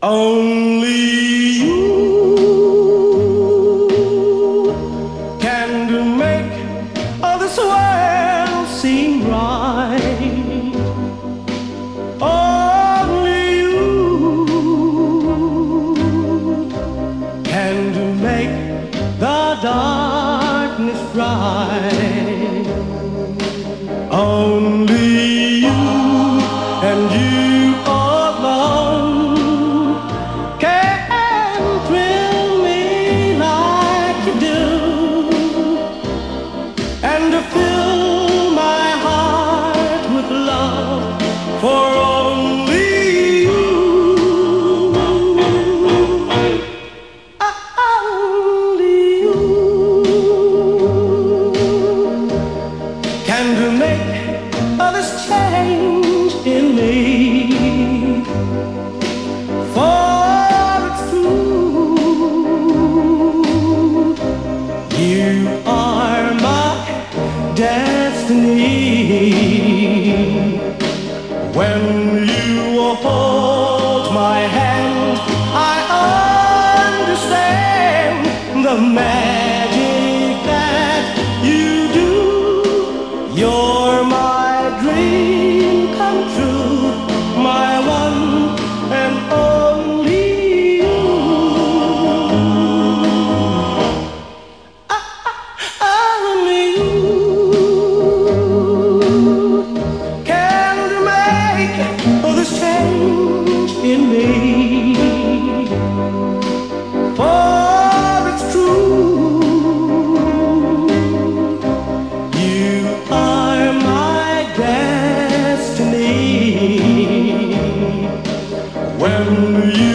Only you can make all this world seem right. Only you can make the darkness bright. Only you and you alone can thrill me like you do, and to fill my heart with love for only you. Only you can make all this change in me. For it's true, you are my destiny. When you hold my hand, I understand the magic that you do. You're my dream come true, my one and only you. Only you can make all this change in me. For it's true, you are my destiny. When you